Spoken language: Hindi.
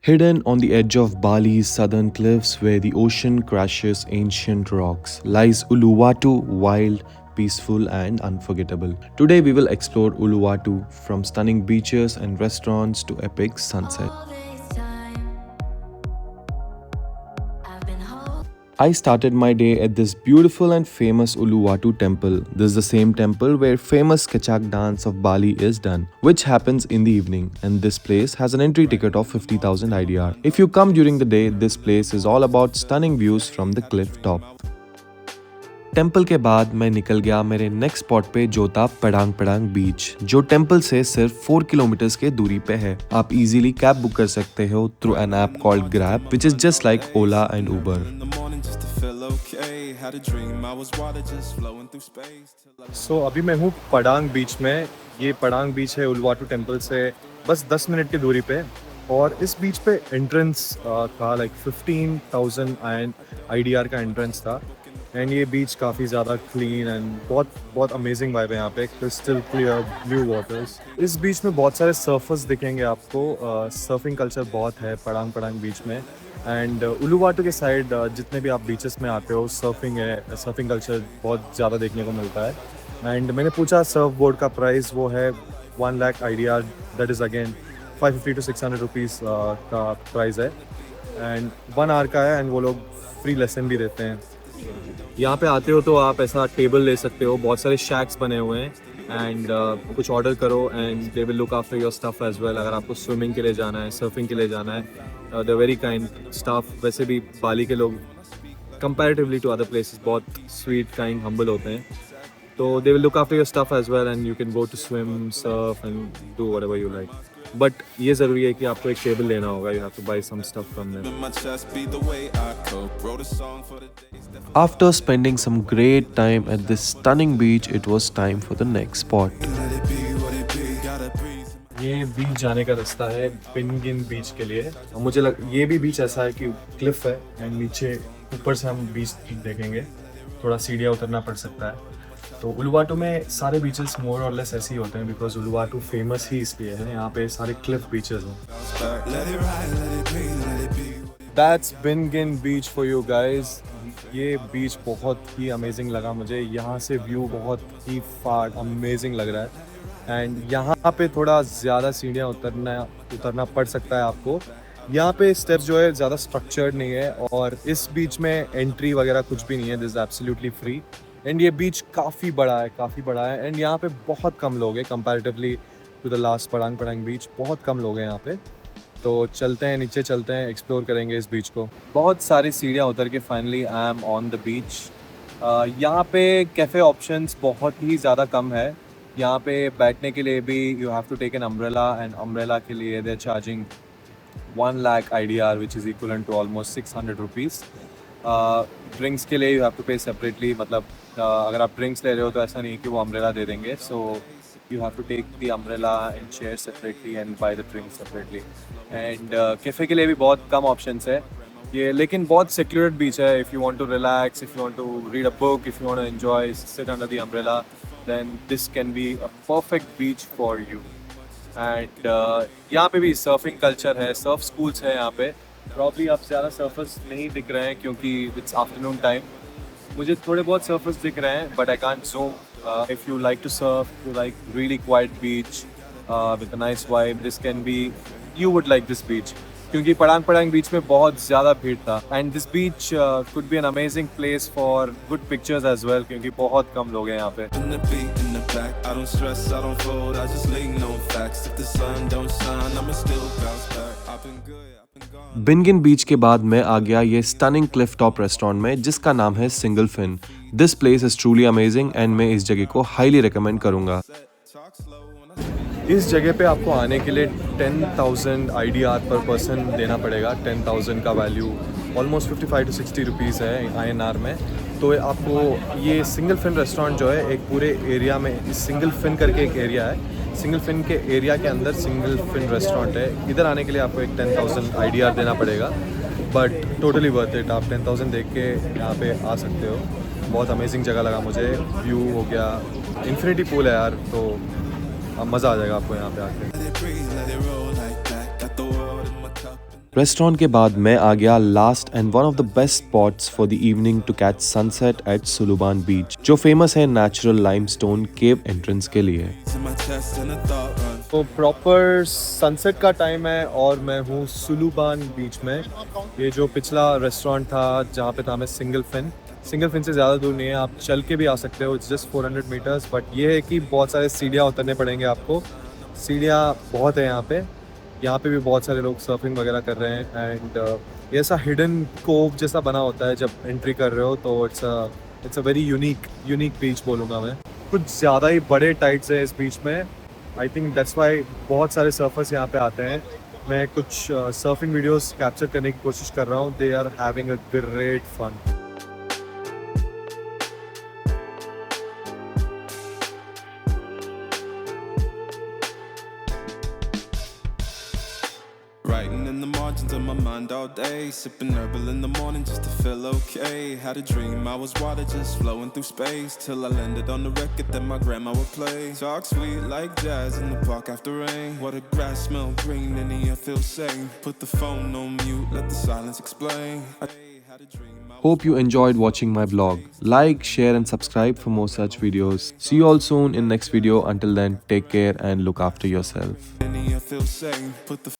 Hidden on the edge of Bali's southern cliffs where the ocean crashes ancient rocks lies Uluwatu, wild, peaceful and unforgettable. Today we will explore Uluwatu from stunning beaches and restaurants to epic sunset. I started my day at this beautiful and famous Uluwatu temple. This is the same temple where famous Kecak dance of Bali is done, which happens in the evening, and this place has an entry ticket of 50,000 IDR. If you come during the day, this place is all about stunning views from the cliff top. Temple के बाद मैं निकल गया मेरे नेक्स्ट स्पॉट पे जो था पड़ांग पड़ांग बीच, जो टेम्पल से सिर्फ 4 किलोमीटर्स के दूरी पे है। आप इजीली कैब बुक कर सकते हो through an app called Grab which is just like Ola and Uber. अभी मैं हूँ पड़ांग बीच में। ये पड़ांग बीच है उलवाटू टेम्पल से बस 10 मिनट की दूरी पे, और इस बीच पे एंट्रेंस था लाइक 15,000 एंड IDR का एंट्रेंस था। एंड ये बीच काफ़ी ज़्यादा क्लीन एंड बहुत अमेजिंग वाइब है यहाँ पे, क्रिस्टल क्लियर ब्लू वाटर्स। इस बीच में बहुत सारे सर्फर्स दिखेंगे आपको। सर्फिंग कल्चर बहुत है पड़ांग पड़ांग बीच में। एंड उलुवाटू के साइड जितने भी आप बीचेस में आते हो, सर्फिंग है, सर्फिंग कल्चर बहुत ज़्यादा देखने को मिलता है। एंड मैंने पूछा सर्फ बोर्ड का प्राइस, वो है 1 lakh IDR, that is again 550 to 600 rupees का प्राइस है। एंड 1 आवर का है, एंड वो लोग फ्री लेसन भी देते हैं। यहाँ पे आते हो तो आप ऐसा टेबल ले सकते हो, बहुत सारे शैक्स बने हुए हैं, एंड कुछ ऑर्डर करो and they will look after your stuff as well. अगर आपको स्विमिंग के लिए जाना है, सर्फिंग के लिए जाना है, दे वेरी काइंड स्टाफ। वैसे भी बाली के लोग कंपैरेटिवली टू अदर प्लेसेस बहुत स्वीट, काइंड, हम्बल होते हैं। तो they will look after your stuff as well and you can go to swim, surf and do whatever you like. But ये ज़रूरी है कि आपको एक टेबल लेना होगा, you have to buy some stuff from there. After spending some great time at this stunning beach, it was time for the next spot. ये बीच जाने का रास्ता है बिनगिन बीच के लिए। मुझे ये भी बीच ऐसा है कि क्लिफ है एंड नीचे ऊपर से हम बीच देखेंगे, थोड़ा सीढ़ियाँ उतरना पड़ सकता है। तो उलुवाटू में सारे बीचेस मोर और लेस ऐसे ही होते हैं, बिकॉज उलुवाटू फेमस ही इसलिए है, यहाँ पे सारे क्लिफ बीचेस हैं। That's Bingin beach for you guys. ये बीच बहुत ही अमेजिंग लगा मुझे। यहाँ से व्यू बहुत ही फार अमेजिंग लग रहा है, एंड यहाँ पे थोड़ा ज़्यादा सीढ़ियाँ उतरना पड़ सकता है आपको। यहाँ पे स्टेप्स जो है ज़्यादा स्ट्रक्चर्ड नहीं है, और इस बीच में एंट्री वगैरह कुछ भी नहीं है, this is absolutely free. And ये बीच काफ़ी बड़ा है, एंड यहाँ पे बहुत कम लोग हैं कंपैरेटिवली टू द लास्ट पड़ांग पड़ांग बीच। बहुत कम लोग हैं यहाँ पे। तो चलते हैं, नीचे चलते हैं, एक्सप्लोर करेंगे इस बीच को। बहुत सारी सीढ़ियाँ उतर के finally I am on the beach. यहाँ पे कैफ़े ऑप्शंस बहुत ही ज़्यादा कम है। यहाँ पे बैठने के लिए भी you have to take an umbrella, and umbrella के लिए they are charging 1 lakh IDR which is equivalent to almost 600 rupees. Drinks के लिए you have to pay separately, मतलब अगर आप ड्रिंक्स ले रहे हो तो ऐसा नहीं कि वो अम्ब्रेला दे देंगे। सो you have to take the umbrella and chair separately and buy the drinks separately. And cafe के लिए भी बहुत कम options है ये, लेकिन बहुत secluded beach है। If you want to relax, if you want to read a book, if you want to enjoy, sit under the umbrella, then this can be a perfect beach for you. And यहाँ पे भी surfing culture है, surf schools है यहाँ पे। Probably आप ज़्यादा surfers नहीं दिख रहे हैं क्योंकि it's afternoon time। मुझे थोड़े बहुत surfers दिख रहे हैं, but I can't zoom। If you like to surf, you like really quiet beach with a nice vibe, this can be, you would like this beach, क्योंकि पड़ांग पड़ांग बीच में बहुत ज़्यादा भीड़ था। And this beach could be an amazing place for good pictures as well, क्योंकि बहुत कम लोग हैं यहाँ पे। बिनगिन बीच के बाद मैं आ गया ये स्टनिंग क्लिफ टॉप रेस्टोरेंट में, जिसका नाम है Single Fin. This place is truly amazing and मैं इस जगह को हाईली रिकमेंड करूंगा। इस जगह पे आपको आने के लिए 10,000 IDR पर पर्सन देना पड़ेगा। 10,000 का वैल्यू ऑलमोस्ट 55 to 60 रुपीज़ है INR में। तो आपको ये सिंगल फिन रेस्टोरेंट जो है एक पूरे एरिया में, इस सिंगल फिन करके एक एरिया है, सिंगल फिन के एरिया के अंदर सिंगल फिन रेस्टोरेंट है। इधर आने के लिए आपको एक 10,000 IDR देना पड़ेगा, बट टोटली वर्थ इट। आप 10,000 देख के यहाँ पे आ सकते हो। बहुत अमेजिंग जगह लगा मुझे। व्यू हो गया, इन्फिनिटी पूल है यार, तो मज़ा आ जाएगा आपको यहाँ पे आके। रेस्टोरेंट के बाद मैं आ गया last and one of the best spots for the evening to catch sunset at Suluban beach, जो फेमस है नेचुरल लाइमस्टोन केव एंट्रेंस के लिए। तो प्रॉपर सनसेट का टाइम है और मैं हूँ सुलुबान बीच में। ये जो पिछला रेस्टोरेंट था जहाँ पे था मैं सिंगल फिन से ज़्यादा दूर नहीं है, आप चल के भी आ सकते हो, इट्स जस्ट 400 मीटर्स। बट ये है कि बहुत सारे सीढ़ियाँ उतरने पड़ेंगे आपको, सीढ़ियाँ बहुत है यहाँ पे भी बहुत सारे लोग सर्फिंग वगैरह कर रहे हैं। एंड ये ऐसा हिडन कोव जैसा बना होता है जब एंट्री कर रहे हो, तो इट्स अ वेरी यूनिक बीच बोलूँगा मैं। कुछ ज़्यादा ही बड़े टाइड्स है इस बीच में, आई थिंक दैट्स वाई बहुत सारे सर्फर्स यहाँ पे आते हैं। मैं कुछ सर्फिंग वीडियोस कैप्चर करने की कोशिश कर रहा हूँ, they are having a great fun. Writing in the margins of my mind all day, sipping herbal in the morning just to feel okay. Had a dream I was water just flowing through space, till I landed on the record that my grandma would play. Talk sweet like jazz in the park after rain. What a grass smell green and the air feels sane. Put the phone on mute, let the silence explain. I had a dream. Hope you enjoyed watching my vlog. Like, share and subscribe for more such videos. See you all soon in next video. Until then, take care and look after yourself. And the air feels sane. Put the